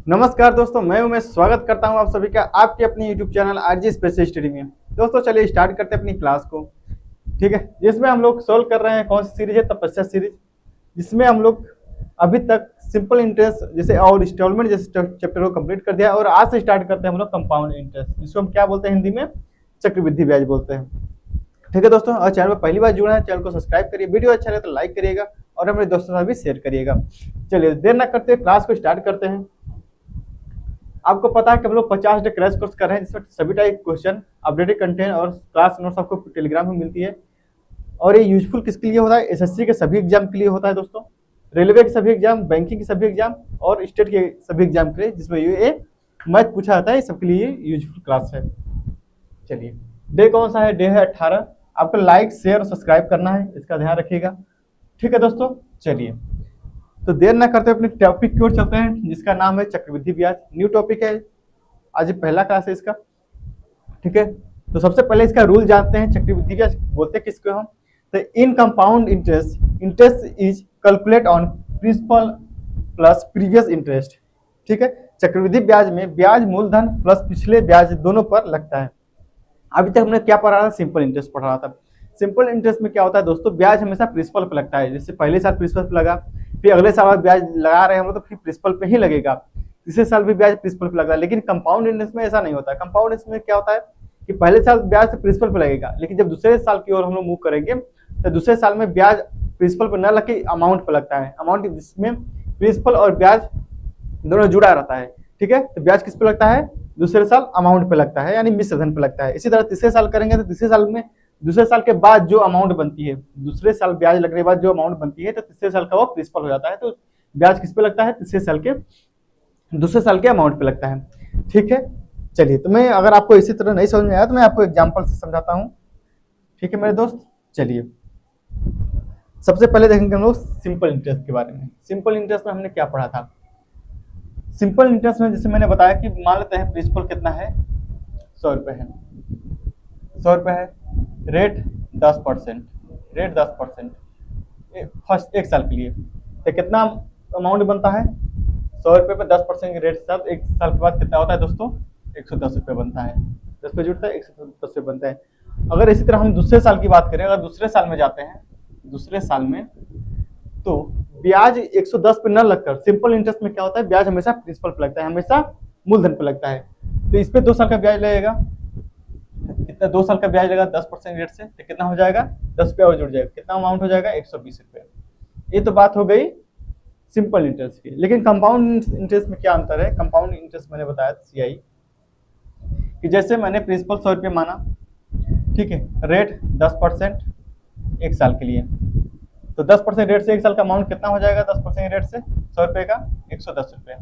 नमस्कार दोस्तों, मैं उमेश स्वागत करता हूं आप सभी का आपके अपने YouTube channel RG special study में। दोस्तों चलिए स्टार्ट करते हैं अपनी क्लास को। ठीक है, जिसमें हम लोग सोल्व कर रहे हैं कौन सी सीरीज है, तपस्या सीरीज, जिसमें हम लोग अभी तक सिंपल इंटरेस्ट जैसे और इंस्टॉलमेंट जैसे चैप्टर को कंप्लीट कर दिया और आज से स्टार्ट करते हैं हम लोग कंपाउंड इंटरेस्ट, जिसको हम क्या बोलते हैं हिंदी में, चक्रवृद्धि ब्याज बोलते हैं। ठीक है दोस्तों, और चैनल पर पहली बार जुड़ा है चैनल को सब्सक्राइब करिए, वीडियो अच्छा लगे तो लाइक करिएगा और अपने दोस्तों के साथ भी शेयर करिएगा। चलिए देर ना करते क्लास को स्टार्ट करते हैं। आपको पता है कि हम लोग 50 डे क्रैश कोर्स कर रहे हैं, जिसमें सभी टाइप क्वेश्चन, अपडेटेड कंटेंट और क्लास नोट्स आपको टेलीग्राम में मिलती है। और ये यूजफुल किसके लिए होता है? एसएससी के सभी एग्जाम के लिए होता है दोस्तों, रेलवे के सभी एग्जाम, बैंकिंग के सभी एग्जाम और स्टेट के सभी एग्जाम के लिए, जिसमें ये मैथ पूछा जाता है, सबके लिए यूजफुल क्लास है। चलिए, डे कौन सा है? डे है 18। आपको लाइक शेयर और सब्सक्राइब करना है, इसका ध्यान रखिएगा। ठीक है दोस्तों, चलिए तो देर ना करते अपने टॉपिक की ओर चलते हैं, जिसका नाम है चक्रवृद्धि ब्याज। न्यू टॉपिक है, आज पहला क्लास है इसका। ठीक है, तो सबसे पहले इसका रूल जानते हैं। चक्रवृद्धि ब्याज बोलते हैं किसको हम? तो in compound interest is calculate on principal plus previous interest. ठीक है, चक्रवृद्धि ब्याज में ब्याज मूलधन प्लस पिछले ब्याज दोनों पर लगता है। अभी तक हमने क्या पढ़ा था? सिंपल इंटरेस्ट पढ़ा रहा था। सिंपल इंटरेस्ट में क्या होता है दोस्तों? ब्याज हमेशा प्रिंसिपल पे लगता है। जैसे पहले साल प्रिंसिपल पे लगा, फिर अगले साल ब्याज लगा रहे हैं हम लोग, तो फिर प्रिंसिपल पे ही लगेगा। तीसरे साल भी ब्याज प्रिंसिपल पे लगा। लेकिन कंपाउंड इंटरेस्ट में ऐसा नहीं होता। कंपाउंड इंटरेस्ट में क्या होता है कि पहले साल ब्याज प्रिंसिपल पे लगेगा, लेकिन जब दूसरे साल की ओर हम लोग मूव करेंगे तो दूसरे साल में ब्याज प्रिंसिपल पर न लग के अमाउंट पर लगता है। अमाउंट जिसमें प्रिंसिपल और ब्याज दोनों जुड़ा रहता है। ठीक है, तो ब्याज किस पे लगता है? दूसरे साल अमाउंट पे लगता है, यानी मिश्र धन पे लगता है। इसी तरह तीसरे साल करेंगे तो तीसरे साल में दूसरे साल के बाद जो अमाउंट बनती है, दूसरे साल ब्याज लगने के बाद जो अमाउंट बनती है, तो तीसरे साल का वो प्रिंसिपल हो जाता है। तो ब्याज किस पे लगता है? तीसरे साल के दूसरे साल के अमाउंट पे लगता है। ठीक है, चलिए तो मैं अगर आपको इसी तरह नहीं समझ में आया तो मैं आपको एग्जाम्पल से समझाता हूँ। ठीक है मेरे दोस्त, चलिए सबसे पहले देखेंगे हम लोग सिंपल इंटरेस्ट के बारे में। सिंपल इंटरेस्ट में हमने क्या पढ़ा था? सिंपल इंटरेस्ट में जैसे मैंने बताया कि मान लेते हैं प्रिंसिपल कितना है, 100 रुपये है। 100 रुपये है, रेट 10%, रेट 10% फर्स्ट एक साल के लिए। तो कितना अमाउंट बनता है? 100 रुपये पे 10% के रेट के साथ एक साल के बाद कितना होता है दोस्तों? 110 रुपये बनता है। 10 पे जुड़ता है, 110 रुपये बनता है। अगर इसी तरह हम दूसरे साल की बात करें, अगर दूसरे साल में जाते हैं, दूसरे साल में तो ब्याज 110 पे न लगकर सिंपल इंटरेस्ट में क्या होता है? ब्याज हमेशा प्रिंसिपल पे लगता है, हमेशा मूलधन पे लगता है। तो इस पे 2 साल का ब्याज लगेगा। कितना? 2 साल का ब्याज लगेगा 10% रेट से, तो कितना हो जाएगा? 10 रुपया और जुड़ जाएगा। कितना अमाउंट हो जाएगा? 120 रुपये। ये तो बात हो गई सिंपल इंटरेस्ट की। लेकिन कंपाउंड इंटरेस्ट में क्या अंतर है? कंपाउंड इंटरेस्ट मैंने बताया सीआई कि जैसे मैंने प्रिंसिपल 100 रुपये माना, ठीक है, रेट 10% एक साल के लिए, तो 10% रेट से एक साल का अमाउंट कितना हो जाएगा? 10% रेट से 100 रुपये का 110 रुपये।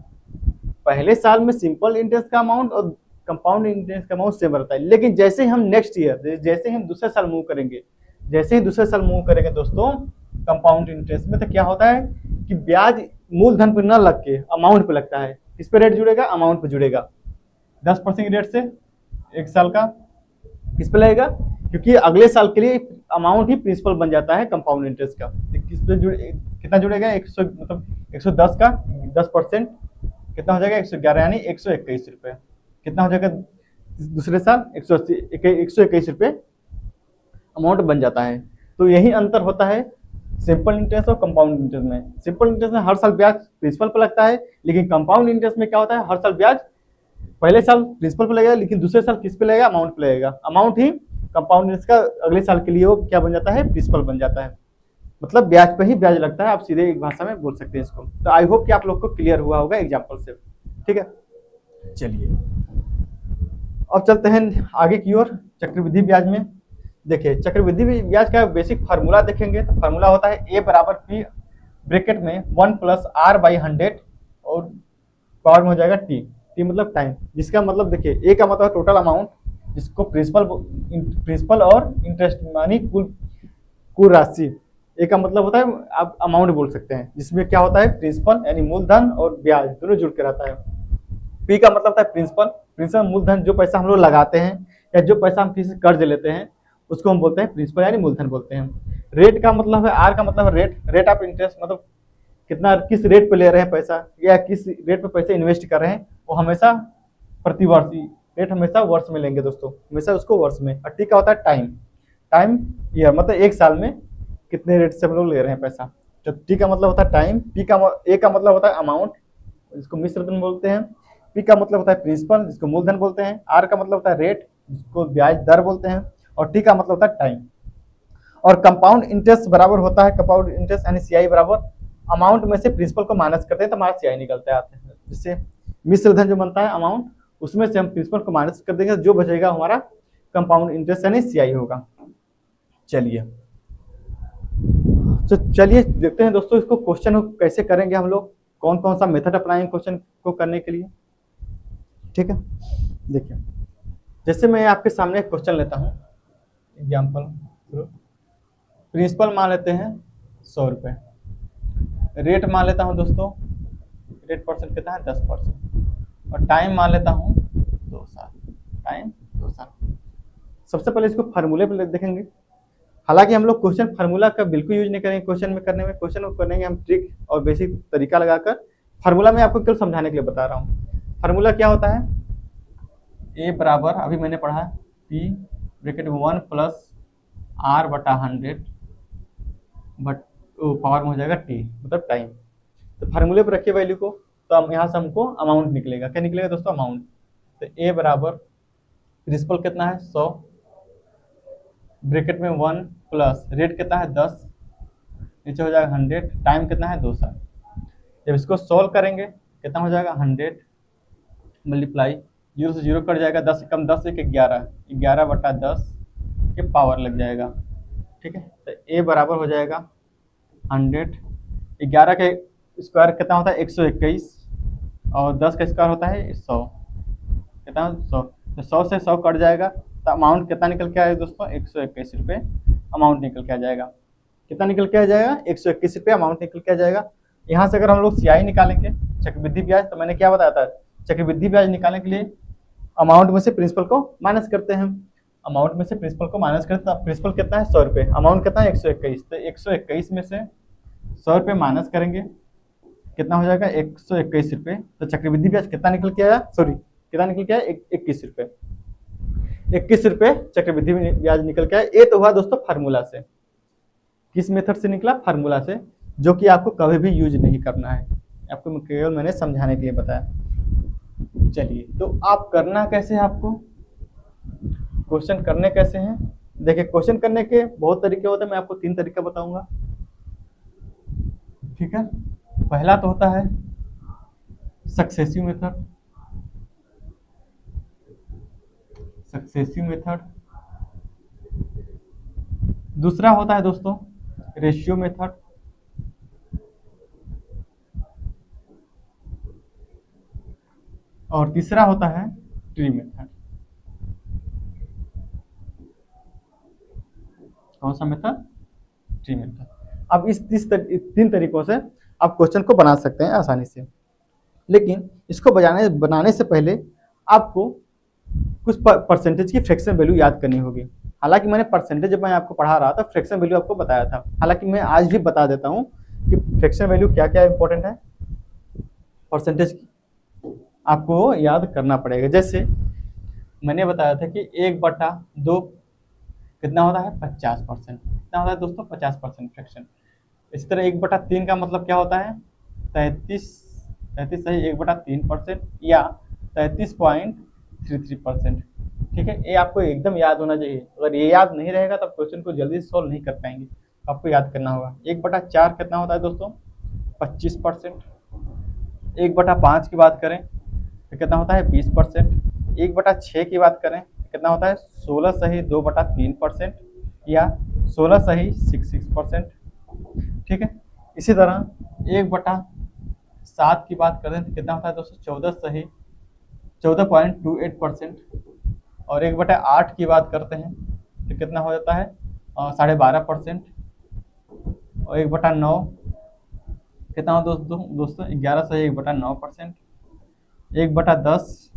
पहले साल में सिंपल इंटरेस्ट का अमाउंट और कंपाउंड इंटरेस्ट का अमाउंट सेम रहता है। लेकिन जैसे हम नेक्स्ट ईयर, जैसे हम दूसरे साल मूव करेंगे, जैसे ही दूसरे साल मूव करेंगे दोस्तों कंपाउंड इंटरेस्ट में, तो क्या होता है कि ब्याज मूलधन पर न लग के अमाउंट पे लगता है। किस पे रेट जुड़ेगा? अमाउंट पे जुड़ेगा। 10% रेट से एक साल का किस पे लगेगा? क्योंकि अगले साल के लिए अमाउंट ही प्रिंसिपल बन जाता है कंपाउंड इंटरेस्ट का। किस पे कितना जुड़ेगा? 100 मतलब 110 का 10% कितना हो जाएगा? 111 यानी 121 रुपये। कितना हो जाएगा दूसरे साल? 121 रुपये अमाउंट बन जाता है। तो यही अंतर होता है सिंपल इंटरेस्ट और कंपाउंड इंटरेस्ट में। सिंपल इंटरेस्ट में हर साल ब्याज प्रिंसिपल पर लगता है, लेकिन कंपाउंड इंटरेस्ट में क्या होता है? हर साल ब्याज पहले साल प्रिंसिपल पे लगेगा, लेकिन दूसरे साल किस पे लगेगा? अमाउंट पे लगेगा। अमाउंट ही कंपाउंड इंटरेस्ट का अगले साल के लिए वो क्या बन जाता है? प्रिंसिपल बन जाता है। मतलब ब्याज पे ही ब्याज लगता है, आप सीधे एक भाषा में बोल सकते हैं इसको। तो आई होप कि आप लोग को क्लियर हुआ होगा एग्जाम्पल से। ठीक है, चलिए अब चलते हैं आगे की ओर। चक्रवृद्धि ब्याज में देखिए, चक्रवृद्धि ब्याज का बेसिक फार्मूला देखेंगे तो फार्मूला होता है ए बराबर पी ब्रैकेट में 1 प्लस आर बाई 100 और पावर में हो जाएगा टी। टी मतलब टाइम, जिसका मतलब देखिए ए का मतलब टोटल अमाउंट, जिसको प्रिंसिपल और इंटरेस्ट मानी कुल राशि। ए का मतलब होता है, आप अमाउंट बोल सकते हैं, जिसमें क्या होता है? प्रिंसिपल यानी मूलधन और ब्याज दोनों जुड़ के रहता है। पी का मतलब होता है प्रिंसिपल मूलधन, जो पैसा हम लोग लगाते हैं या जो पैसा हम किसी से कर्ज लेते हैं उसको हम बोलते हैं प्रिंसिपल यानी मूलधन बोलते हैं। रेट का मतलब है, आर का मतलब है रेट ऑफ इंटरेस्ट, मतलब कितना किस रेट पे ले रहे हैं पैसा या किस रेट पे पैसे इन्वेस्ट कर रहे हैं, वो हमेशा प्रतिवर्ष रेट हमेशा वर्ष में लेंगे दोस्तों, हमेशा उसको वर्ष में। और टी का होता है टाइम, टाइम ईयर मतलब एक साल में कितने रेट से हम लोग ले रहे हैं पैसा। तो टी का मतलब होता है टाइम, पी का ए का मतलब होता है अमाउंट जिसको मिश्र धन बोलते हैं, पी का मतलब होता है प्रिंसिपल जिसको मूलधन बोलते हैं, आर का मतलब होता है रेट जिसको ब्याज दर बोलते हैं, और टी का मतलब होता है टाइम। और कंपाउंड इंटरेस्ट बराबर होता है, कंपाउंड इंटरेस्ट यानी सीआई बराबर अमाउंट में से प्रिंसिपल को माइनस करते हैं तो हमारा सीआई निकलता है। जिससे मिश्र धन जो बनता है अमाउंट, उसमें से हम प्रिंसिपल को माइनस कर देंगे, जो बचेगा हमारा कंपाउंड इंटरेस्ट यानी सीआई होगा। चलिए तो चलिए देखते हैं दोस्तों इसको क्वेश्चन को कैसे करेंगे हम लोग, कौन कौन सा मेथड अपनाएंगे क्वेश्चन को करने के लिए। ठीक है, देखिए जैसे मैं आपके सामने एक क्वेश्चन लेता हूँ एग्जाम्पल, प्रिंसिपल मान लेते हैं 100 रुपये, रेट मान लेता हूँ दोस्तों, रेट परसेंट कितना है 10%, और टाइम मान लेता हूँ 2 साल, टाइम 2 साल। सबसे पहले इसको फार्मूले पे देखेंगे। हालांकि हम लोग क्वेश्चन फार्मूला का बिल्कुल यूज नहीं करेंगे क्वेश्चन में करने में, क्वेश्चन को करेंगे हम ट्रिक और बेसिक तरीका लगाकर। फार्मूला मैं आपको केवल समझाने के लिए बता रहा हूँ। फार्मूला क्या होता है, ए बराबर अभी मैंने पढ़ा पी ब्रैकेट 1 प्लस आर बटा 100 बट पावर में हो जाएगा टी मतलब टाइम। तो फार्मूले पर रखिए वैल्यू को, तो हम यहाँ से हमको अमाउंट निकलेगा, क्या निकलेगा दोस्तों अमाउंट। तो ए बराबर प्रिंसिपल कितना है 100 ब्रैकेट में 1 प्लस रेट कितना है 10 नीचे हो जाएगा 100, टाइम कितना है 2 साल। जब इसको सॉल्व करेंगे कितना हो जाएगा 100 मल्टीप्लाई 0 से 0 कट जाएगा, 10 से कम 10 एक 11, 11 बटा 10 के पावर लग जाएगा। ठीक है, तो ए बराबर हो जाएगा 100, 11 के स्क्वायर कितना होता है 121 और 10 का स्क्वायर होता है 100, कितना 100, तो 100 से 100 कट जाएगा तो अमाउंट कितना निकल के आएगा दोस्तों 121 रुपये अमाउंट निकल के आ जाएगा। कितना निकल के आ जाएगा 121 रुपये अमाउंट निकल के आ जाएगा। यहाँ से अगर हम लोग सीआई निकालेंगे चक्रवृद्धि ब्याज, तो मैंने क्या बताया था चक्रवृद्धि ब्याज निकालने के लिए अमाउंट में से प्रिंसिपल को माइनस करते हैं, अमाउंट में से प्रिंसिपल को माइनस करते हैं। प्रिंसिपल कितना है 100 रुपये, अमाउंट कितना है 121, तो 121 में से 100 रुपये माइनस करेंगे कितना हो जाएगा 121 रुपये। तो चक्रवृद्धि ब्याज कितना निकल के आया, सॉरी कितना निकल के आया 21 रुपये, 21 रुपये चक्रवृद्धि ब्याज निकल के आया। ये तो हुआ दोस्तों फार्मूला से, किस मेथड से निकला फार्मूला से, जो कि आपको कभी भी यूज नहीं करना है, आपको केवल मैंने समझाने के लिए बताया। चलिए तो आप करना कैसे है, आपको क्वेश्चन करने कैसे हैं। देखिए क्वेश्चन करने के बहुत तरीके होते हैं, मैं आपको 3 तरीका बताऊंगा। ठीक है, पहला तो होता है सक्सेसिव मेथड, सक्सेसिव मेथड। दूसरा होता है दोस्तों रेशियो मेथड, और तीसरा होता है ट्री मेथड। कौन सा मेथड, ट्री मेथड। अब इस 3 तरीकों से आप क्वेश्चन को बना सकते हैं आसानी से, लेकिन इसको बनाने से पहले आपको कुछ परसेंटेज की फ्रैक्शन वैल्यू याद करनी होगी। हालांकि मैंने परसेंटेज जब मैं आपको पढ़ा रहा था फ्रैक्शन वैल्यू आपको बताया था, हालांकि मैं आज भी बता देता हूं कि फ्रैक्शन वैल्यू क्या क्या इंपॉर्टेंट है, परसेंटेज आपको याद करना पड़ेगा। जैसे मैंने बताया था कि 1/2 कितना होता है 50%, कितना होता है दोस्तों 50% फ्रैक्शन। इसी तरह 1/3 का मतलब क्या होता है 33 सही 1/3% या 33.33%। ठीक है, ये आपको एकदम याद होना चाहिए। अगर ये याद नहीं रहेगा तब क्वेश्चन को जल्दी सॉल्व नहीं कर पाएंगे, आपको याद करना होगा। 1/4 कितना होता है दोस्तों 25%। 1/5 की बात करें तो कितना होता है 20%। 1/6 की बात करें कितना होता है 16 सही 2/3% या 16 सही 6%। ठीक है, इसी तरह 1/7 की बात करें तो कितना होता है दोस्तों 14 सही 14.28%। और 1/8 की बात करते हैं तो कितना हो जाता है 12.5%। और 1/9 कितना हो दोस्तों 11 सही 1/9%। 1/10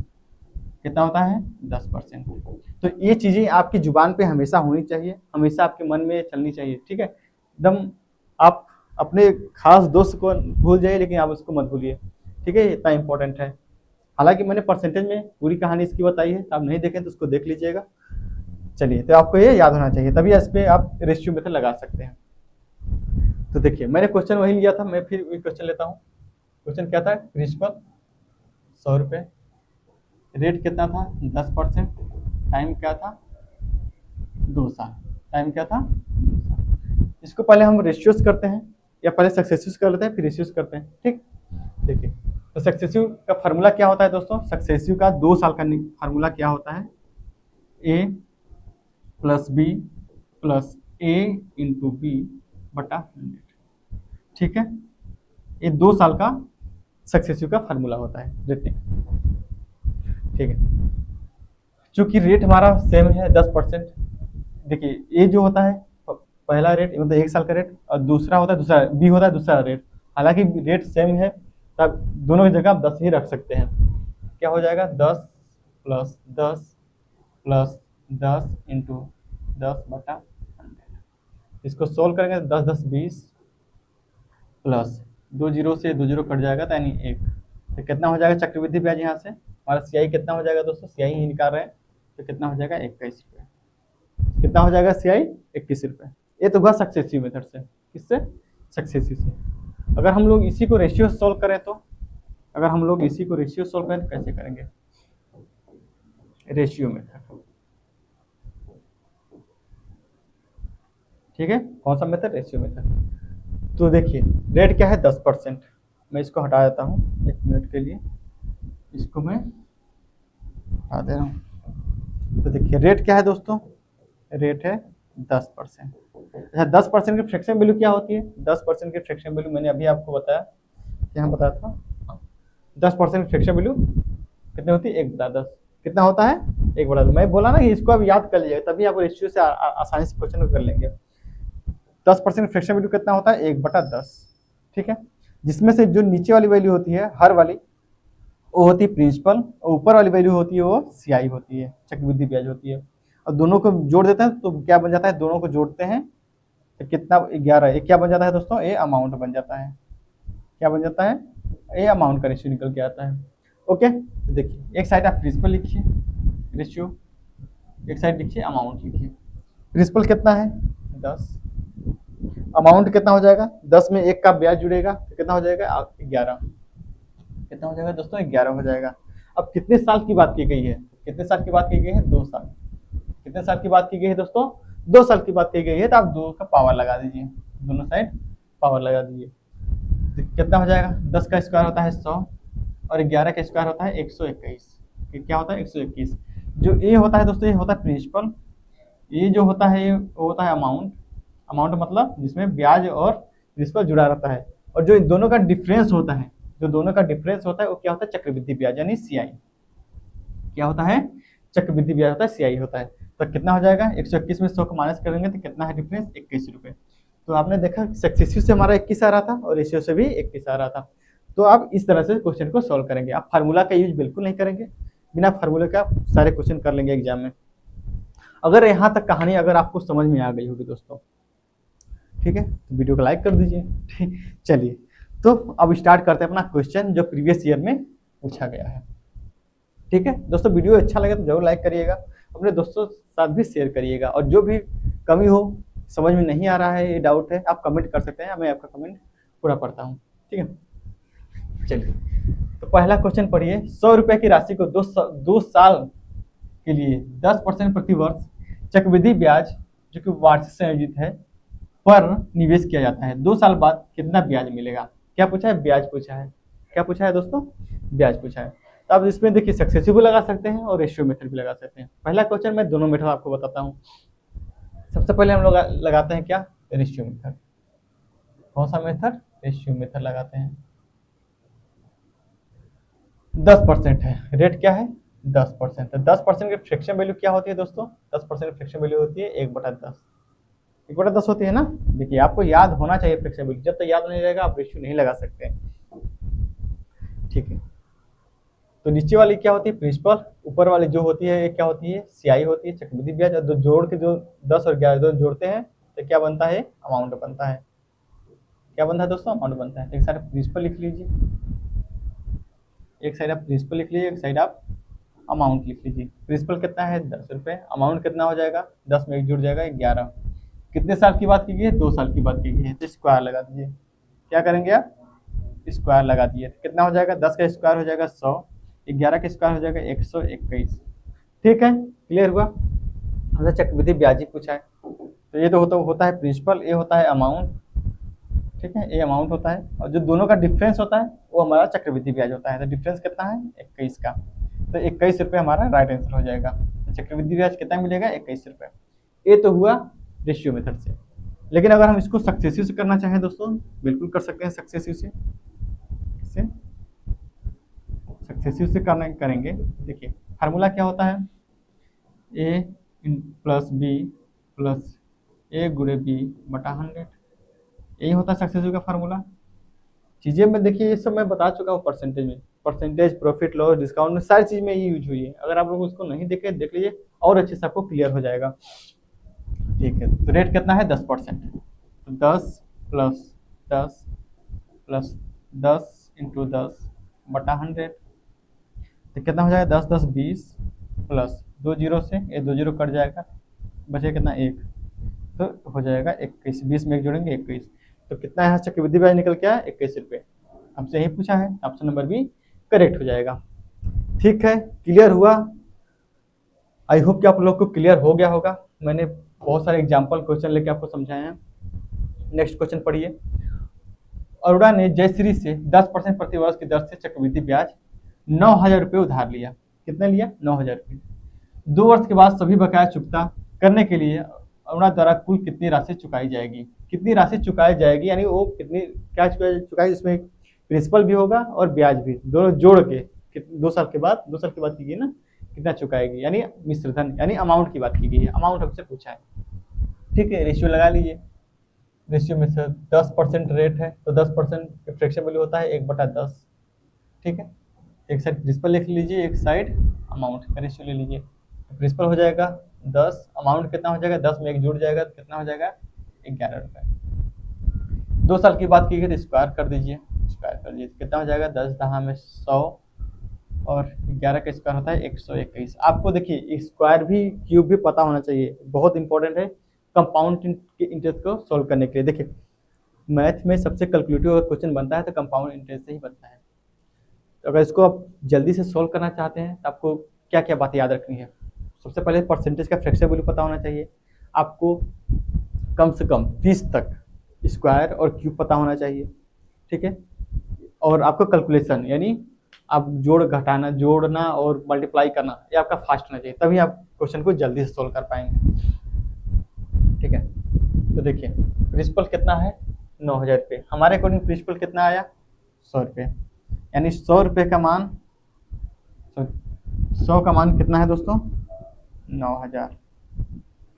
कितना होता है 10%। तो ये चीज़ें आपकी जुबान पे हमेशा होनी चाहिए, हमेशा आपके मन में चलनी चाहिए। ठीक है, एकदम आप अपने खास दोस्त को भूल जाइए, लेकिन आप उसको मत भूलिए। ठीक है, इतना इंपॉर्टेंट है। हालांकि मैंने परसेंटेज में पूरी कहानी इसकी बताई है, आप नहीं देखें तो उसको देख लीजिएगा। चलिए, तो आपको ये याद होना चाहिए, तभी इस पे आप रेशियो मेथड लगा सकते हैं। तो देखिए, मैंने क्वेश्चन वही लिया था, मैं फिर वही क्वेश्चन लेता हूँ। क्वेश्चन क्या था? प्रिंसिपल 100 रुपये, रेट कितना था? 10%, टाइम क्या था? 2 साल। टाइम क्या था? 2 साल। इसको पहले हम रेशियोज करते हैं, या पहले सक्सेसिव कर लेते हैं फिर रेशियोज करते हैं। ठीक, देखिए, तो सक्सेसिव का फार्मूला क्या होता है दोस्तों? सक्सेसिव का 2 साल का फार्मूला क्या होता है? ए प्लस बी प्लस ए इंटू बी बटा 100। ठीक है, ये 2 साल का सक्सेसिव का फार्मूला होता है रेटिंग। ठीक है, चूंकि रेट हमारा सेम है 10%। देखिए, ये जो होता है पहला रेट मतलब 1 साल का रेट, और दूसरा होता है दूसरा बी होता है दूसरा रेट। हालांकि रेट सेम है, तब दोनों की जगह आप 10 ही रख सकते हैं। क्या हो जाएगा? 10 प्लस 10 प्लस 10 इंटू 10/100। इसको सोल्व करेंगे तो 10 10 20 प्लस 2 जीरो से 2 जीरो कट जाएगा, तो यानी 1। तो कितना हो जाएगा चक्रवृद्धि ब्याज? यहाँ से हमारा सीआई कितना हो जाएगा दोस्तों? सीआई ही निकाल रहे हैं, तो कितना हो जाएगा? 21 रुपये। कितना हो जाएगा सीआई? 21 रुपये। ये तो हुआ सक्सेसिव मेथड से। किससे? सक्सेसिव से। अगर हम लोग इसी को रेशियो सोल्व करें तो, अगर हम लोग इसी को रेशियो सोल्व करें तो कैसे करेंगे? Ratio method. ठीक है, कौन सा मेथड? Ratio method. तो देखिए, रेट क्या है? 10%। मैं इसको हटा देता हूँ 1 मिनट के लिए, इसको मैं हटा दे रहा हूँ। तो देखिए, रेट क्या है दोस्तों? रेट है 10%। अच्छा, 10% की फ्रैक्शन वैल्यू क्या होती है? 10% की फ्रैक्शन वैल्यू मैंने अभी आपको बताया, क्या बताया था? 10% की फ्रैक्शन वैल्यू कितनी होती है? 1/10। कितना होता है? 1/10। मैं बोला ना कि इसको आप याद कर लीजिएगा, तभी आप रेशियो से आसानी से क्वेश्चन कर लेंगे। 10% फ्रैक्शन वैल्यू कितना होता है? 1/10। ठीक है, जिसमें से जो नीचे वाली वैल्यू होती है हर वाली, वो होती है प्रिंसिपल, और ऊपर वाली वैल्यू होती है वो सीआई होती है, चक्रवृद्धि ब्याज होती है। और दोनों को जोड़ देते हैं तो क्या बन जाता है? दोनों को जोड़ते हैं तो कितना? 11। ये क्या बन जाता है दोस्तों? ये अमाउंट बन जाता है। क्या बन जाता है? ये अमाउंट का रेशियो निकल के आता है। ओके, तो देखिए, एक साइड आप प्रिंसिपल लिखिए रेशियो, एक साइड लिखिए अमाउंट लिखिए। प्रिंसिपल कितना है? 10। अमाउंट कितना हो जाएगा? 10 में 1 का ब्याज जुड़ेगा तो कितना हो जाएगा? 11। कितना हो जाएगा दोस्तों? 11 हो जाएगा। अब कितने साल की बात की गई है? कितने साल की बात की गई है? 2 साल। कितने साल की बात की गई है दोस्तों? 2 साल की बात की गई है, तो आप 2 का पावर लगा दीजिए, दोनों साइड पावर लगा दीजिए। तो कितना हो जाएगा? 10 का स्क्वायर होता है 100, और 11 का स्क्वायर होता है 121। क्या होता है? 121। जो ए होता है दोस्तों, ये होता है प्रिंसिपल। ये जो होता है ये होता है अमाउंट। अमाउंट मतलब जिसमें ब्याज और प्रिंसिपल जुड़ा रहता है, और जो इन दोनों का डिफरेंस होता है, जो दोनों का डिफरेंस होता है वो क्या होता है? चक्रवृद्धि ब्याज यानी सीआई। क्या होता है? चक्रवृद्धि ब्याज होता है, सीआई होता है। तो कितना हो जाएगा? 121 में 100 को माइनस करेंगे तो कितना है डिफरेंस? 21 रुपये। तो आपने देखा सक्सेसिव से हमारा 21 आ रहा था और रेशियो से भी 21 आ रहा था। तो आप इस तरह से क्वेश्चन को सॉल्व करेंगे। आप फार्मूला का यूज बिल्कुल नहीं करेंगे, बिना फार्मूले का सारे क्वेश्चन कर लेंगे एग्जाम में। अगर यहाँ तक कहानी अगर आपको समझ में आ गई होगी दोस्तों, ठीक है, तो वीडियो को लाइक कर दीजिए। ठीक, चलिए, तो अब स्टार्ट करते हैं अपना क्वेश्चन जो प्रीवियस ईयर में पूछा गया है। ठीक है दोस्तों, वीडियो अच्छा लगे तो जरूर लाइक करिएगा, अपने दोस्तों के साथ भी शेयर करिएगा, और जो भी कमी हो, समझ में नहीं आ रहा है, ये डाउट है, आप कमेंट कर सकते हैं, मैं आपका कमेंट पूरा पढ़ता हूँ। ठीक है, चलिए, तो पहला क्वेश्चन पढ़िए। 100 रुपये की राशि को 2 साल के लिए 10% प्रति वर्ष चक्रवृद्धि ब्याज जो कि वार्षिक संयोजित है पर निवेश किया जाता है, 2 साल बाद कितना ब्याज मिलेगा? क्या पूछा है? ब्याज पूछा है। क्या पूछा है दोस्तों? ब्याज पूछा है। तो आप इसमें देखिए सक्सेसिव भी लगा सकते हैं और रेशियो मेथड भी लगा सकते हैं। पहला क्वेश्चन मैं दोनों मेथड आपको बताता हूँ। सबसे पहले हम लोग लगाते हैं क्या? Ratio method. कौन सा मेथड? रेशियो मेथड लगाते हैं। 10% है, रेट क्या है? 10%। तो 10% की फ्रैक्शन वैल्यू क्या होती है दोस्तों? 10% की फ्रैक्शन वैल्यू होती है 1/10। 1/10 होती है ना। देखिए, आपको याद होना चाहिए फ्रैक्शन वैल्यू, जब तक याद नहीं रहेगा आप रेशियो नहीं लगा सकते। ठीक है, तो नीचे वाली क्या होती है? प्रिंसिपल। ऊपर वाली जो होती है क्या होती है? सीआई होती है, चक्रवृद्धि ब्याज। और जोड़ के जो 10 और 11 दोनों जोड़ते हैं तो क्या बनता है? अमाउंट बनता है। क्या बनता है दोस्तों, अमाउंट बनता है। एक साइड आप प्रिंसिपल लिख लीजिए, एक साइड आप प्रिंसिपल लिख लीजिए, एक साइड आप अमाउंट लिख लीजिए। प्रिंसिपल कितना है 10 रुपये, अमाउंट कितना हो जाएगा 10 में एक जुड़ जाएगा 11। कितने साल की बात की गई है, 2 साल की बात की गई है, तो स्क्वायर लगा दीजिए। क्या करेंगे आप, स्क्वायर लगा दिए, तो कितना हो जाएगा 10 का स्क्वायर हो जाएगा 100, 11 का स्क्वायर हो जाएगा 121। ठीक है, क्लियर हुआ। हमसे चक्रवृद्धि ब्याज ही पूछा है, तो ये तो होता है प्रिंसिपल, ये होता है अमाउंट। ठीक है, ये अमाउंट होता है, और जो दोनों का डिफरेंस होता है वो हमारा चक्रवृद्धि ब्याज होता है। तो डिफरेंस कितना है 21 का, तो 21 रुपये हमारा राइट आंसर हो जाएगा। तो चक्रवृद्धि ब्याज कितना मिलेगा 21 रुपये। ये तो हुआ रेशियो मेथड से। लेकिन अगर हम इसको सक्सेसिव से करना चाहें दोस्तों, बिल्कुल कर सकते हैं सक्सेसिव से। सक्सेसिव से करेंगे, देखिए फार्मूला क्या होता है, ए प्लस बी प्लस ए गुणे बी बटा 100, यही होता है सक्सेसिव का फार्मूला। चीजें में देखिए ये सब मैं बता चुका हूँ, परसेंटेज में, परसेंटेज, प्रॉफिट लॉस, डिस्काउंट में सारी चीज में ये यूज हुई है। अगर आप लोग उसको नहीं देखे देख लीजिए और अच्छे से आपको क्लियर हो जाएगा। ठीक है, तो रेट कितना है 10%, तो 10 प्लस 10 प्लस 10 इंटू 10 बटा 100, तो कितना हो जाएगा 10 10 20 प्लस 2 जीरो से ये 2 जीरो कट जाएगा, बचेगा कितना 1, तो हो जाएगा 21। 20 में एक जोड़ेंगे 21, तो कितना यहाँ चक्रवृद्धि ब्याज निकल के आया 21 रुपये। हमसे यही पूछा है, ऑप्शन नंबर बी करेक्ट हो जाएगा। ठीक है, क्लियर हुआ। आई होप कि आप लोग को क्लियर हो गया होगा। मैंने बहुत सारे एग्जाम्पल क्वेश्चन लेके आपको समझाए हैं। नेक्स्ट क्वेश्चन पढ़िए। अरोड़ा ने जयश्री से 10% प्रतिवर्ष की दर से चक्रवृद्धि ब्याज 9,000 रुपये उधार लिया। कितने लिया 9,000 रुपये। 2 वर्ष के बाद सभी बकाया चुकता करने के लिए अरुणा द्वारा कुल कितनी राशि चुकाई जाएगी। कितनी राशि चुकाई जाएगी, यानी वो कितनी क्या चुकाई, इसमें प्रिंसिपल भी होगा और ब्याज भी, दोनों जोड़ के 2 साल के बाद, 2 साल की बात की गई ना, कितना चुकाएगी, यानी मिश्र धन, यानी अमाउंट की बात की गई है। अमाउंट हमसे पूछा है। ठीक है, रेशियो लगा लीजिए। रेशियो में से 10% रेट है, तो 10% फ्रैक्शन वैल्यू होता है 1/10। ठीक है, एक साइड प्रिंसिपल लिख लीजिए, एक साइड अमाउंट का रेशियो ले लीजिए। तो प्रिंसिपल हो जाएगा 10, अमाउंट कितना हो जाएगा 10 में एक जुड़ जाएगा, तो कितना हो जाएगा 11 रुपये। 2 साल की बात की गई तो स्क्वायर कर दीजिए, स्क्वायर कर दीजिए, कितना हो जाएगा 10 10 में 100 और 11 का स्क्वायर होता है 121। आपको देखिए स्क्वायर भी क्यूब भी पता होना चाहिए, बहुत इंपॉर्टेंट है कंपाउंड इंटरेस्ट को सोल्व करने के लिए। देखिए मैथ में सबसे कैलकुलेटिव अगर क्वेश्चन बनता है तो कंपाउंड इंटरेस्ट से ही बनता है। तो अगर इसको आप जल्दी से सोल्व करना चाहते हैं तो आपको क्या क्या बातें याद रखनी है। सबसे पहले परसेंटेज का फ्रैक्शन वैल्यू पता होना चाहिए आपको, कम से कम 30 तक स्क्वायर और क्यूब पता होना चाहिए। ठीक है, और आपको कैलकुलेशन, यानी आप जोड़ना और मल्टीप्लाई करना ये आपका फास्ट होना चाहिए, तभी आप क्वेश्चन को जल्दी से सोल्व कर पाएंगे। ठीक है, तो देखिए प्रिंसिपल कितना है 9,000 रुपये, हमारे अकॉर्डिंग प्रिंसिपल कितना आया 100 रुपये, यानी 100 रुपये का मान, 100 का मान कितना है दोस्तों 9,000,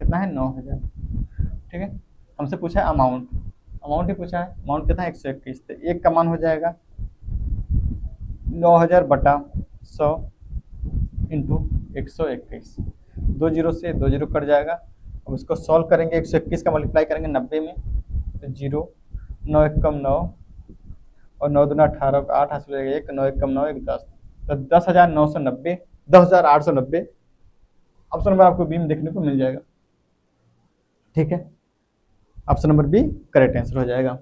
कितना है 9,000। ठीक है, हमसे पूछा है अमाउंट, अमाउंट ही पूछा है, अमाउंट कितना है 121, तो 1 का मान हो जाएगा 9,000 बटा 100 इंटू 121, 2 जीरो से 2 जीरो कट जाएगा। अब इसको सॉल्व करेंगे, 121 का मल्टीप्लाई करेंगे 90 में, तो 0, 9 1 कम 9 और 9 दूना 18 का 8 हासिल हो जाएगा 1, 9 1 कम 9 1 10, तो 10,990, 10,890 ऑप्शन नंबर आपको बी में देखने को मिल जाएगा। ठीक है, option number B correct answer हो जाएगा।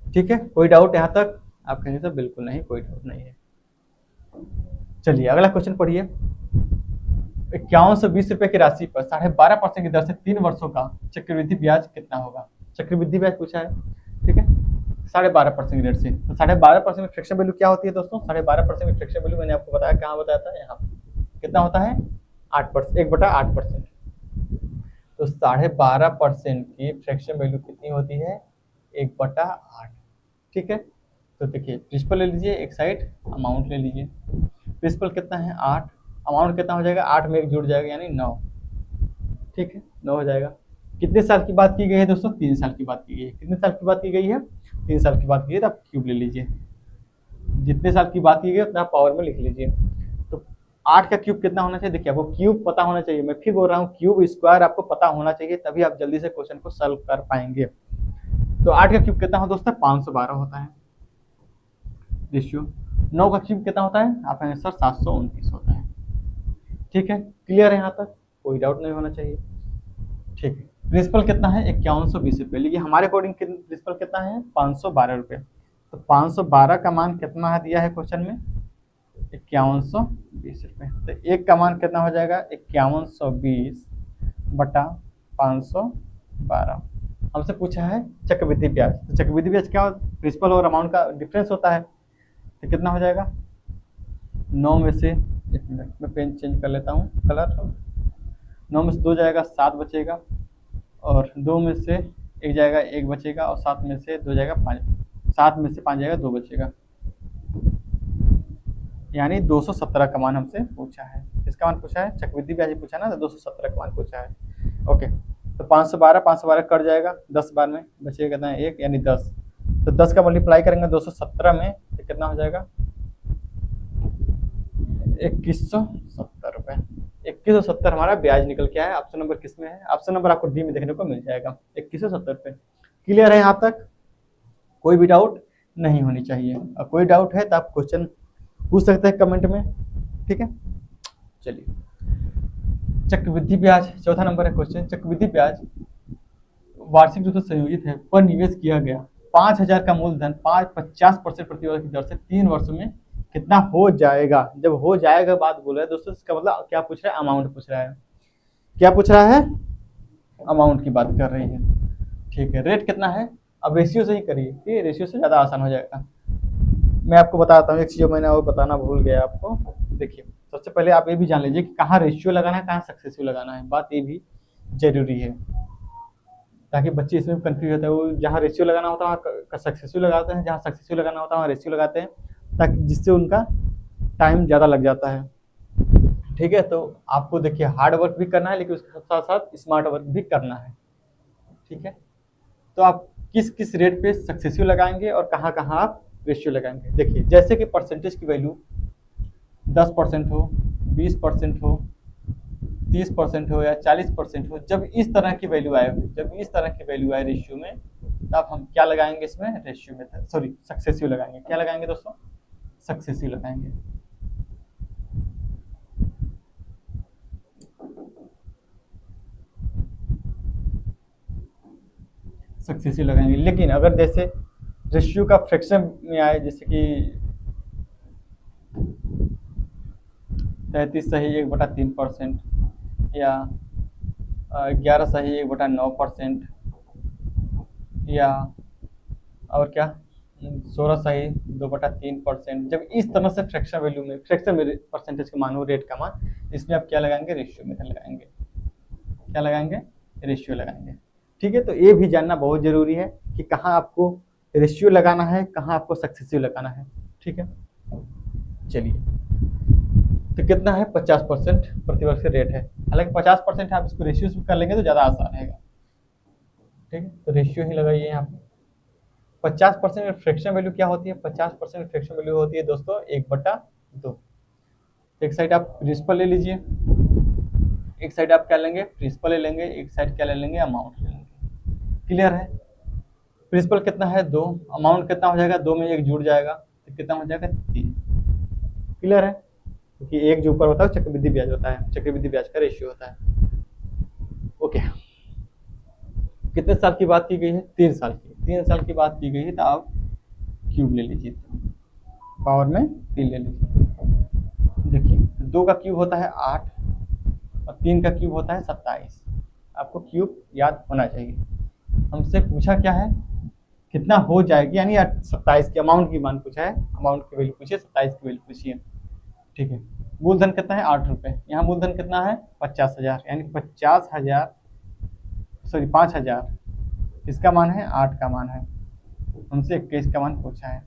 ठीक है, कोई डाउट यहाँ तक? आप कहेंगे तो बिल्कुल नहीं, कोई डाउट नहीं है। चलिए अगला क्वेश्चन पढ़िए। 5120 रुपए की राशि पर 12.5% की दर से 3 वर्षों का चक्रवृद्धि ब्याज कितना होगा। चक्रवृद्धि ब्याज पूछा है। ठीक है, 12.5% की रेट से, तो 12.5% में फ्रैक्शन वैल्यू क्या होती है दोस्तों, 12.5% में फ्रैक्शन वैल्यू मैंने आपको बताया, कहाँ बताया था, यहाँ कितना होता है 8%, 1/8%। तो 12.5% की फ्रैक्शन वैल्यू कितनी होती है 1/8। ठीक है, तो देखिए प्रिंसिपल ले लीजिए, एक साइड अमाउंट ले लीजिए। प्रिंसिपल कितना है 8, अमाउंट कितना हो जाएगा 8 में एक जुड़ जाएगा यानी 9। ठीक है, 9 हो जाएगा। कितने साल की बात की गई है दोस्तों, 3 साल की बात की गई है। कितने साल की बात की गई है 3 साल की बात की गई, तो आप क्यूब ले लीजिए, जितने साल की बात की गई उतना पावर में लिख लीजिए। तो 8 का क्यूब कितना होना चाहिए, देखिए आपको क्यूब पता होना चाहिए, मैं फिर बोल रहा हूँ क्यूब स्क्वायर आपको पता होना चाहिए, तभी आप जल्दी से क्वेश्चन को सॉल्व कर पाएंगे। तो 8 का क्यूब कितना हो दोस्तों, 512 होता है रेशियो। 9 का क्यूब कितना होता है, आपका आंसर 729 होता है। ठीक है, क्लियर है यहाँ तक, कोई डाउट नहीं होना चाहिए। ठीक है, प्रिंसिपल कितना है, 5120 रुपये। लेकिन हमारे अकॉर्डिंग प्रिंसिपल कितना है, 512 रुपये। तो 512 का मान कितना है दिया है क्वेश्चन में, 5120 रुपये। तो एक का मान कितना हो जाएगा, 5120 बटा 512। हमसे पूछा है चक्रवृद्धि ब्याज। तो चक्रवृद्धि ब्याज क्या, प्रिंसिपल और अमाउंट का डिफरेंस होता है। तो कितना हो जाएगा, 9 में से, एक मिनट मैं पेन चेंज कर लेता हूँ कलर। 9 में से 2 जाएगा, 7 बचेगा, और 2 में से 1 जाएगा, 1 बचेगा, और 7 में से 2 जाएगा, 5। 7 में से 5 जाएगा, 2 बचेगा, यानी 217 का मान हमसे पूछा है। इसका मान पूछा है, चक्रवृद्धि ब्याज पूछा ना, तो 217 का मान पूछा है। ओके, तो 512 कट जाएगा, 10 बार में बचेगा कितना है, 1, यानी 10। तो 10 का मल्टीप्लाई करेंगे 217 में, तो कितना हो जाएगा, 2170 रुपये। 2170 हमारा ब्याज निकल के आया। ऑप्शन नंबर किस में है, ऑप्शन नंबर आपको डी में देखने को मिल जाएगा, 2170 रुपये। क्लियर है यहाँ तक, कोई भी डाउट नहीं होनी चाहिए। और कोई डाउट है तो आप क्वेश्चन पूछ सकते हैं कमेंट में। ठीक है, चलिए चक्रवृद्धि ब्याज चौथा नंबर है क्वेश्चन। चक्रवृद्धि ब्याज वार्षिक रूप से संयोजित है पर निवेश किया गया 5000 का मूलधन 50% प्रतिवर्ष की दर से 3 वर्षों में कितना हो जाएगा। जब हो जाएगा बात बोल रहा है दोस्तों, इसका मतलब क्या पूछ रहा है, अमाउंट पूछ रहा है। क्या पूछ रहा है, अमाउंट की बात कर रही है। ठीक है, रेट कितना है, अब रेशियो से ही करिए, ये रेशियो से ज़्यादा आसान हो जाएगा। मैं आपको बताता हूँ एक चीज़, मैंने वो बताना भूल गया आपको। देखिए, सबसे पहले आप ये भी जान लीजिए कि कहाँ रेशियो लगाना है, कहाँ सक्सेसिव लगाना है, बात ये भी जरूरी है, ताकि बच्चे इसमें कंफ्यूज होता है। वो जहाँ रेशियो लगाना होता है वहाँ सक्सेसिव लगाते हैं, जहाँ सक्सेसिव लगाना होता है वहाँ रेशियो लगाते हैं, ताकि जिससे उनका टाइम ज़्यादा लग जाता है। ठीक है, तो आपको देखिए हार्ड वर्क भी करना है, लेकिन उसके साथ साथ स्मार्ट वर्क भी करना है। ठीक है, तो आप किस किस रेट पे सक्सेसिव लगाएंगे और कहाँ कहाँ आप रेशियो लगाएंगे। देखिए, जैसे कि परसेंटेज की वैल्यू 10% हो, 20% हो, 30% हो या 40% हो, जब इस तरह की वैल्यू आए, जब इस तरह की वैल्यू आए रेशियो में, तब हम क्या लगाएंगे इसमें, रेशियो में, सॉरी सक्सेसिव लगाएंगे। क्या लगाएंगे दोस्तों, सक्सेसिव लगाएंगे। सक्सेसिव लगाएंगे। लेकिन अगर जैसे रेशियो का फ्रैक्शन में आए, जैसे कि 33 सही 1/3%, या 11 सही 1/9%, या और क्या 16 सही 2/3%, जब इस तरह से फ्रैक्शन वैल्यू में, फ्रैक्शन परसेंटेज का मान हो, रेट का मान, इसमें आप क्या लगाएंगे, रेशियो में लगाएंगे। क्या लगाएंगे, रेशियो लगाएंगे। ठीक है, तो ये भी जानना बहुत जरूरी है कि कहाँ आपको रेशियो लगाना है, कहाँ आपको सक्सेसिव लगाना है। ठीक है, चलिए, तो कितना है, 50% प्रतिवर्ष रेट है। हालांकि 50% है, आप इसको रेशियो से कर लेंगे तो ज़्यादा आसान रहेगा। ठीक है, तो रेशियो ही लगाइए यहाँ पे। 50% फ्रैक्शन वैल्यू क्या होती है, 50% फ्रैक्शन वैल्यू होती है दोस्तों 1/2। एक साइड आप प्रिंसिपल ले लीजिए, एक साइड आप क्या लेंगे, प्रिंसिपल ले लेंगे, एक साइड क्या ले लेंगे, अमाउंट ले लेंगे। क्लियर है, प्रिंसिपल कितना है 2, अमाउंट कितना हो जाएगा, 2 में 1 जुड़ जाएगा तो कितना हो जाएगा, 3। क्लियर है, क्योंकि एक जो ऊपर होता है चक्रवृद्धि ब्याज होता है, चक्रवृद्धि ब्याज का रेशियो होता है। ओके, कितने साल की बात की गई है, 3 साल की। 3 साल की बात की गई है, तो आप क्यूब ले लीजिए, पावर में 3 ले लीजिए। देखिए, 2 का क्यूब होता है 8 और 3 का क्यूब होता है 27। आपको क्यूब याद होना चाहिए। हमसे पूछा क्या है, कितना हो जाएगी, यानी 27 की अमाउंट की मान पूछा है, अमाउंट की वैल्यू पूछिए, 27 की वैल्यू पूछिए। ठीक है, मूलधन कितना है, 8 रुपये। यहाँ मूलधन कितना है, 50,000, यानी 50,000, सॉरी 5,000 किसका मान है, 8 का मान है। हमसे 21 का मान पूछा है।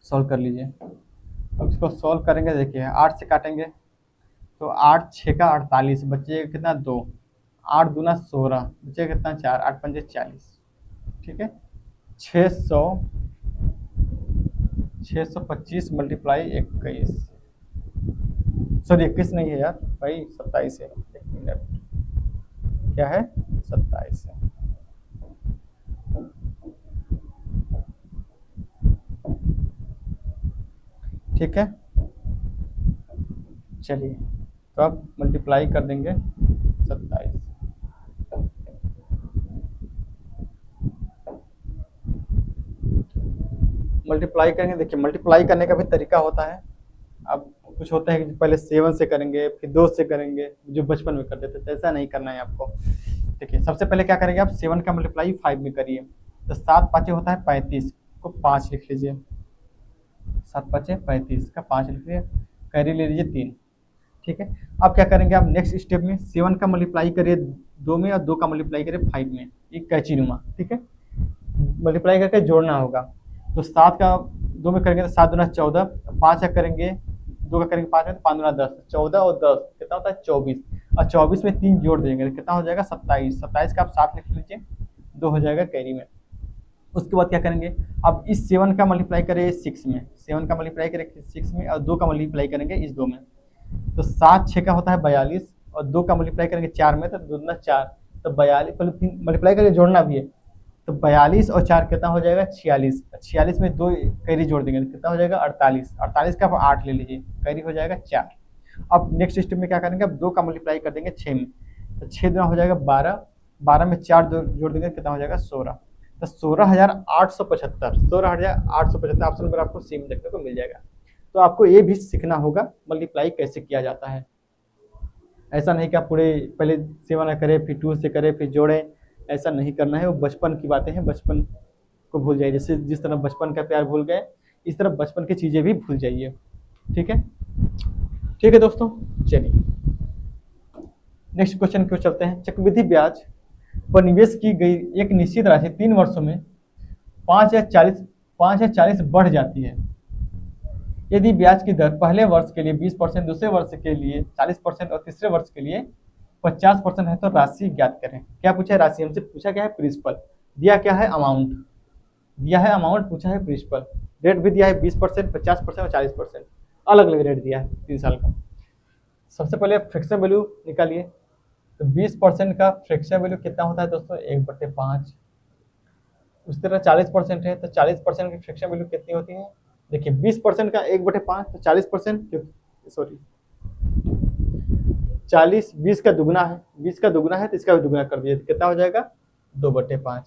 सॉल्व कर लीजिए। अब इसको सॉल्व करेंगे, देखिए 8 से काटेंगे तो 8 6 का 48, बचेगा कितना, 2। 8 दूना 16, बचेगा कितना, 4। 8 पंजे 40। ठीक है, 625 मल्टीप्लाई 21, सॉरी 21 नहीं है यार भाई, 27 है। 1 मिनट, क्या है, 27 है। ठीक है। चलिए तो आप मल्टीप्लाई कर देंगे 27। मल्टीप्लाई करेंगे, देखिए मल्टीप्लाई करने का भी तरीका होता है। अब कुछ होता है कि पहले 7 से करेंगे, फिर 2 से करेंगे, जो बचपन में करते थे, तो ऐसा नहीं करना है आपको। देखिए सबसे पहले क्या करेंगे, आप 7 का मल्टीप्लाई 5 में करिए, तो 7 पाँचे होता है 35 को 5 लिख लीजिए, 7 पाँचे 35 का 5 लिख लीजिए, कैरी ले लीजिए 3। ठीक है। अब क्या करेंगे, आप नेक्स्ट स्टेप में 7 का मल्टीप्लाई करिए 2 में और 2 का मल्टीप्लाई करिए 5 में, एक कैची नुमा। ठीक है, मल्टीप्लाई करके जोड़ना होगा। तो 7 का 2 में करेंगे तो 7 दूना 14, 5 का करेंगे 2 का करेंगे 5 में तो 5 दूना 10, 14 और 10 कितना होता है 24, और 24 में 3 जोड़ देंगे तो कितना हो जाएगा 27। 27 का आप 7 लिख लीजिए, 2 हो जाएगा कैरी में। उसके बाद क्या करेंगे, अब इस 7 का मल्टीप्लाई करें 6 में, 7 का मल्टीप्लाई करेंगे 6 में और 2 का मल्टीप्लाई करेंगे इस 2 में, तो 7 6 का होता है 42 और 2 का मल्टीप्लाई करेंगे 4 में तो 2 दूना 4, तो 42 पहले मल्टीप्लाई करके जोड़ना भी है, तो 42 और 4 कितना हो जाएगा 46, 46 में 2 कैरी जोड़ देंगे तो कितना हो जाएगा 48, 48 का आप 8 ले लीजिए, कैरी हो जाएगा 4। अब नेक्स्ट स्टेप में क्या करेंगे, अब 2 का मल्टीप्लाई कर देंगे 6 में, तो 6 दूना हो जाएगा 12, 12 में 4 जोड़ देंगे कितना हो जाएगा 16, तो 16,875, 16,875 ऑप्शन नंबर आपको सी में देखने को मिल जाएगा। तो आपको ये भी सीखना होगा मल्टीप्लाई कैसे किया जाता है। ऐसा नहीं कि आप पूरे पहले 7 करें फिर 2 से करें फिर जोड़ें, ऐसा नहीं करना है। वो बचपन की बातें हैं, बचपन को भूल जाइए। जैसे जिस तरह बचपन का प्यार भूल गए, इस तरह बचपन की चीज़ें भी भूल जाइए। ठीक है, ठीक है दोस्तों। चलिए नेक्स्ट क्वेश्चन क्यों चलते हैं। चक्रवृद्धि ब्याज पर निवेश की गई एक निश्चित राशि 3 वर्षों में 5 या 40 बढ़ जाती है। यदि ब्याज की दर पहले वर्ष के लिए 20%, दूसरे वर्ष के लिए 40% और तीसरे वर्ष के लिए 50% है तो राशि ज्ञात करें। क्या पूछा है, राशि हमसे पूछा क्या है प्रिंसिपल, दिया क्या है अमाउंट, दिया है अमाउंट, पूछा है प्रिंसिपल, रेट भी दिया है 20%, 50% और 40%, अलग अलग रेट दिया है 3 साल का। सबसे पहले फ्रैक्शन वैल्यू निकालिए, तो 20% का फ्रैक्शन वैल्यू कितना होता है दोस्तों 1/5। उस तरह 40% है तो 40% की फ्रैक्शन वैल्यू कितनी होती है, देखिए 20% का 1/5 तो 40%, सॉरी 40 20 का दुगना है, 20 का दुगना है तो इसका भी दुगना कर दिए तो कितना हो जाएगा 2/5।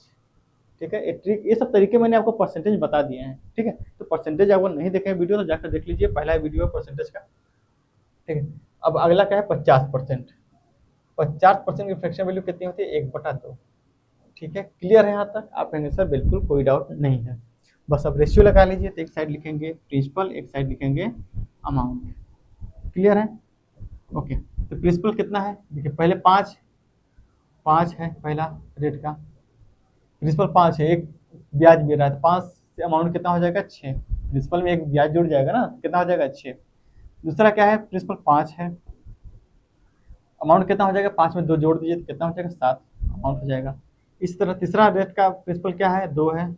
ठीक है, ये सब तरीके मैंने आपको परसेंटेज बता दिए हैं। ठीक है, तो परसेंटेज अगर नहीं देखे वीडियो तो जाकर देख लीजिए, पहला वीडियो परसेंटेज का। ठीक है, अब अगला क्या है 50%। 50% की फ्रैक्शन वैल्यू कितनी होती है 1/2। ठीक है, क्लियर है यहाँ तक, आप कहेंगे सर बिल्कुल कोई डाउट नहीं है। बस अब रेशियो लगा लीजिए, तो एक साइड लिखेंगे प्रिंसिपल, एक साइड लिखेंगे अमाउंट। क्लियर है, ओके। तो प्रिंसिपल कितना है, देखिए पहले 5 है पहला रेट का, प्रिंसिपल 5 है, एक ब्याज मिल रहा है तो 5 से अमाउंट कितना हो जाएगा 6, प्रिंसिपल में एक ब्याज जुड़ जाएगा ना, कितना हो जाएगा 6। दूसरा क्या है, प्रिंसिपल 5 है, अमाउंट कितना हो जाएगा 5 में 2 जोड़ दीजिए तो कितना हो जाएगा 7, अमाउंट हो जाएगा। इस तरह तीसरा रेट का प्रिंसिपल क्या है 2 है,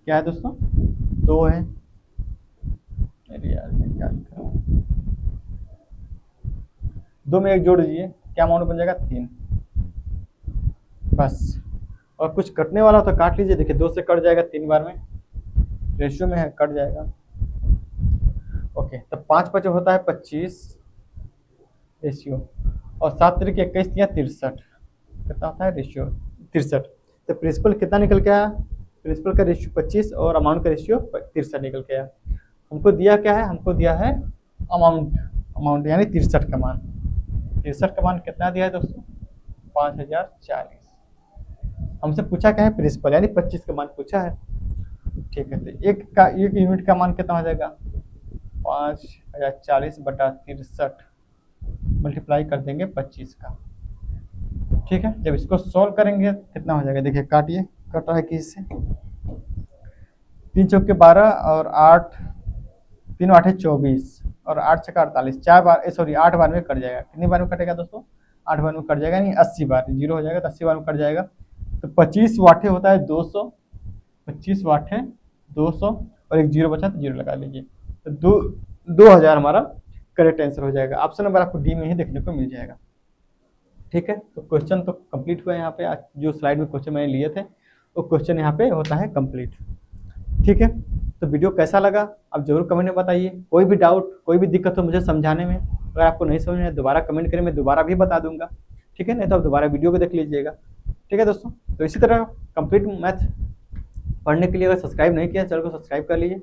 क्या है दोस्तों 2 है, अरे यार मैं क्या लिख रहा हूँ, 2 में 1 जोड़ दीजिए क्या अमाउंट बन जाएगा 3, बस। और कुछ कटने वाला तो काट लीजिए, देखिए 2 से कट जाएगा 3 बार में, रेशियो में है कट जाएगा। ओके, तो 5 5 होता है 25 रेशियो, और 7 3 21 63, कितना होता है रेशियो 63। तो प्रिंसिपल कितना निकल के आया, प्रिंसिपल का रेशियो 25 और अमाउंट का रेशियो 63 निकल के आया। हमको दिया क्या है, हमको दिया है अमाउंट यानी 63 का मान, 63 का मान कितना दिया है दोस्तों 5040। हमसे पूछा क्या है प्रिंसिपल यानी 25 का मान पूछा है। ठीक है, तो एक यूनिट का मान कितना हो जाएगा 5040/63 मल्टीप्लाई कर देंगे 25 का। ठीक है, जब इसको सॉल्व करेंगे कितना हो जाएगा, देखिए काटिए, कट रहा है किस से, 3 चौके 12 और 8 3 8 24 और 8 छक्का 48, 4 बार सॉरी 8 बार में कट जाएगा। कितनी बार में कटेगा दोस्तों 8 बार में कट जाएगा, यानी 80 बार, जीरो हो जाएगा तो 80 बार में कट जाएगा। तो 25 वाटे होता है 200, 25 वाट है 200 और एक जीरो बचा तो जीरो लगा लीजिए, तो 2000 हमारा करेक्ट आंसर हो जाएगा। ऑप्शन नंबर आपको डी में ही देखने को मिल जाएगा। ठीक है, तो क्वेश्चन तो कंप्लीट हुआ है यहाँ पे, आज जो स्लाइड में क्वेश्चन मैंने लिए थे वो क्वेश्चन यहाँ पे होता है कंप्लीट। ठीक है, तो वीडियो कैसा लगा आप जरूर कमेंट में बताइए। कोई भी डाउट, कोई भी दिक्कत हो मुझे समझाने में, अगर आपको नहीं समझ में आए दोबारा कमेंट करें, मैं दोबारा भी बता दूंगा। ठीक है, नहीं तो आप दोबारा वीडियो को देख लीजिएगा। ठीक है दोस्तों, तो इसी तरह कंप्लीट मैथ पढ़ने के लिए अगर सब्सक्राइब नहीं किया चैनल को सब्सक्राइब कर लीजिए।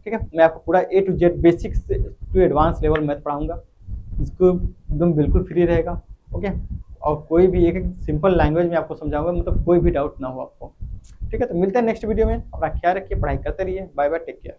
ठीक है, मैं आपको पूरा ए टू जेड बेसिक से टू एडवांस लेवल मैथ पढ़ाऊंगा, इसको एकदम बिल्कुल फ्री रहेगा। ओके, और कोई भी एक एक सिंपल लैंग्वेज में आपको समझाऊंगा, मतलब कोई भी डाउट ना हो आपको। ठीक है, तो मिलते हैं नेक्स्ट वीडियो में। अपना ख्याल रखिए, पढ़ाई करते रहिए। Bye bye, take care.